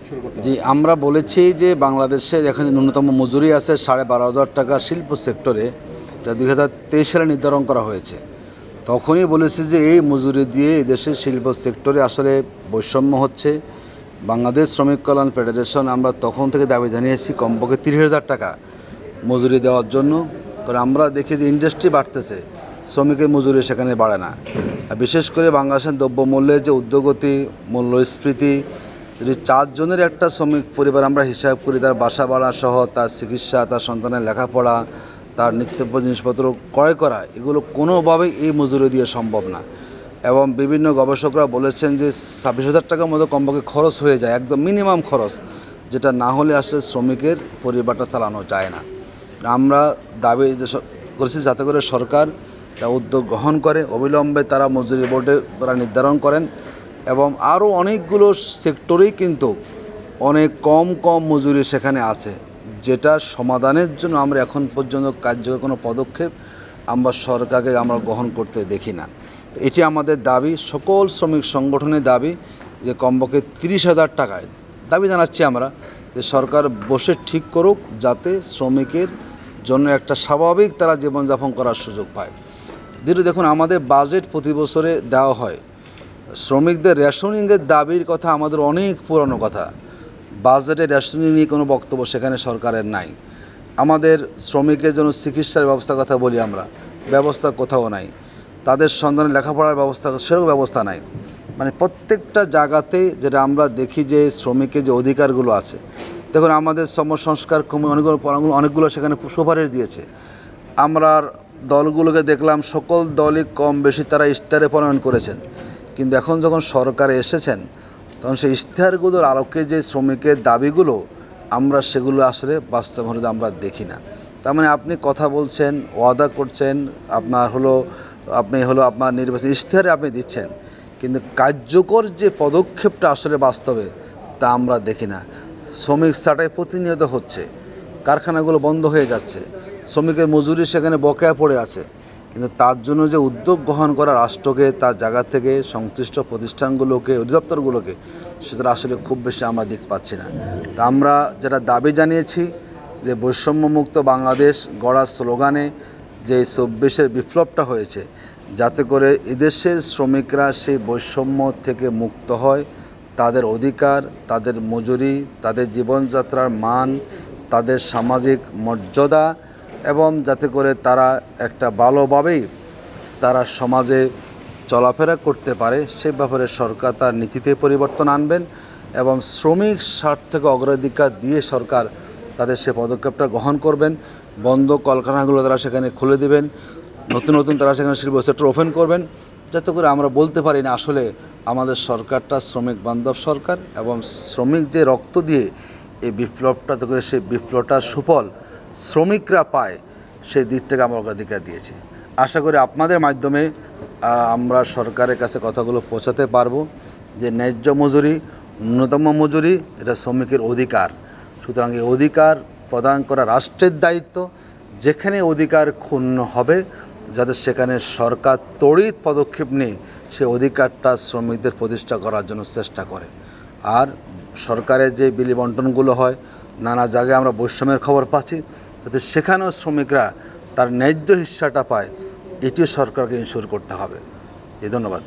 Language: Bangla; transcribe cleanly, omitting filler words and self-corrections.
শুরু করতে জি, হবে? আমরা বলেছি যে বাংলাদেশের এখানে ন্যূনতম মজুরি আছে 12,500 টাকা শিল্প সেক্টরে, এটা 2023 সালে নির্ধারণ করা হয়েছে। তখনই বলেছি যে এই মজুরি দিয়ে দেশের শিল্প সেক্টরে আসলে বৈষম্য হচ্ছে। বাংলাদেশ শ্রমিক কল্যাণ ফেডারেশন আমরা তখন থেকে দাবি জানিয়েছি কমপক্ষে 30,000 টাকা মজুরি দেওয়ার জন্য। কারণ আমরা দেখি যে ইন্ডাস্ট্রি বাড়তেছে, শ্রমিকের মজুরি সেখানে বাড়ে না। আর বিশেষ করে বাংলাদেশের দ্রব্যমূল্যের যে ঊর্ধ্বগতি, মূল্যস্ফীতি, যদি 4 জনের একটা শ্রমিক পরিবার আমরা হিসাব করি, তার বাসা ভাড়া সহ তার চিকিৎসা, তার সন্তানের লেখাপড়া, তার নিত্যপ্য জিনিসপত্র ক্রয় করা, এগুলো কোনোভাবেই এই মজুরি দিয়ে সম্ভব না। এবং বিভিন্ন গবেষকরা বলেছেন যে 26,000 টাকার মতো কমপক্ষে খরচ হয়ে যায়, একদম মিনিমাম খরচ, যেটা না হলে আসলে শ্রমিকের পরিবারটা চালানো যায় না। আমরা দাবি করেছি যাতে করে সরকার একটা উদ্যোগ গ্রহণ করে, অবিলম্বে তারা মজুরি বোর্ডে তারা নির্ধারণ করেন। এবং আরও অনেকগুলো সেক্টরেই কিন্তু অনেক কম মজুরি সেখানে আছে, যেটা সমাধানের জন্য আমরা এখন পর্যন্ত কার্যকর কোনো পদক্ষেপ আমরা সরকারকে আমরা গ্রহণ করতে দেখি না। এটি আমাদের দাবি, সকল শ্রমিক সংগঠনের দাবি, যে কমপক্ষে 30,000 টাকায় দাবি জানাচ্ছি আমরা যে সরকার বসে ঠিক করুক, যাতে শ্রমিকের জন্য একটা স্বাভাবিক তারা জীবনযাপন করার সুযোগ পায়। দেখুন, আমাদের বাজেট প্রতি বছরে দেওয়া হয়। শ্রমিকদের রেশনিংয়ের দাবির কথা আমাদের অনেক পুরনো কথা। বাজেটে রেশনিং নিয়ে কোনো বক্তব্য সেখানে সরকারের নাই। আমাদের শ্রমিকের জন্য চিকিৎসার ব্যবস্থার কথা বলি আমরা, ব্যবস্থা কোথাও নাই। তাদের সন্তানের লেখাপড়ার ব্যবস্থা, সেরকম ব্যবস্থা নাই। মানে প্রত্যেকটা জায়গাতে যেটা আমরা দেখি যে শ্রমিকের যে অধিকারগুলো আছে, দেখুন আমাদের শ্রম সংস্কার অনেকগুলো সেখানে সুপারিশ দিয়েছে। আমরা দলগুলোকে দেখলাম, সকল দলই কম বেশি তারা ইশতেহারে প্রণয়ন করেছেন। কিন্তু এখন যখন সরকারে এসেছেন, তখন সেই ইশতেহারগুলোর আলোকে যে শ্রমিকের দাবিগুলো, আমরা সেগুলো আসলে বাস্তবায়িত আমরা দেখি না। তার মানে আপনি কথা বলছেন, ওয়াদা করছেন, আপনার নির্বাচন ইশতেহারে আপনি দিচ্ছেন, কিন্তু কার্যকর যে পদক্ষেপটা আসলে বাস্তবে তা আমরা দেখি না। শ্রমিক ছাঁটাই প্রতিনিয়ত হচ্ছে, কারখানাগুলো বন্ধ হয়ে যাচ্ছে, শ্রমিকের মজুরি সেখানে বকেয়া পড়ে আছে, কিন্তু তার জন্য যে উদ্যোগ গ্রহণ করা রাষ্ট্রকে, তার জায়গা থেকে সংশ্লিষ্ট প্রতিষ্ঠানগুলোকে, অধিদপ্তরগুলোকে, সেটা আসলে খুব বেশি আমরা দিক পাচ্ছি না। তা আমরা যেটা দাবি জানিয়েছি যে বৈষম্যমুক্ত বাংলাদেশ গড়ার স্লোগানে যে 24-এর বিপ্লবটা হয়েছে, যাতে করে এদেশের শ্রমিকরা সেই বৈষম্য থেকে মুক্ত হয়, তাদের অধিকার, তাদের মজুরি, তাদের জীবনযাত্রার মান, তাদের সামাজিক মর্যাদা, এবং যাতে করে তারা একটা ভালোভাবেই তারা সমাজে চলাফেরা করতে পারে, সে ব্যাপারে সরকার তার নীতিতে পরিবর্তন আনবেন এবং শ্রমিক স্বার্থকে অগ্রাধিকার দিয়ে সরকার তাদের সে পদক্ষেপটা গ্রহণ করবেন। বন্ধ কলকারখানাগুলো তারা সেখানে খুলে দেবেন, নতুন তারা সেখানে শিল্প সেক্টর ওপেন করবেন, যাতে করে আমরা বলতে পারি না আসলে আমাদের সরকারটা শ্রমিক বান্ধব সরকার, এবং শ্রমিক যে রক্ত দিয়ে এই বিপ্লবটা করে সেই বিপ্লবটার সুফল শ্রমিকরা পায়, সেই দিকটাকে আমরা অগ্রাধিকার দিয়েছি। আশা করি আপনাদের মাধ্যমে আমরা সরকারের কাছে কথাগুলো পৌঁছাতে পারবো যে ন্যায্য মজুরি, ন্যূনতম মজুরি, এটা শ্রমিকের অধিকার। সুতরাং এই অধিকার প্রদান করা রাষ্ট্রের দায়িত্ব। যেখানে অধিকার ক্ষুণ্ণ হবে, যাতে সেখানে সরকার তড়িৎ পদক্ষেপ নিয়ে সে অধিকারটা শ্রমিকদের প্রতিষ্ঠা করার জন্য চেষ্টা করে। আর সরকারের যে বিলি বন্টনগুলো হয়, নানা জায়গায় আমরা বৈষম্যের খবর পাচ্ছি, যাতে সেখানেও শ্রমিকরা তার ন্যায্য হিস্সাটা পায়, এটিও সরকারকে ইনশিওর করতে হবে। ধন্যবাদ।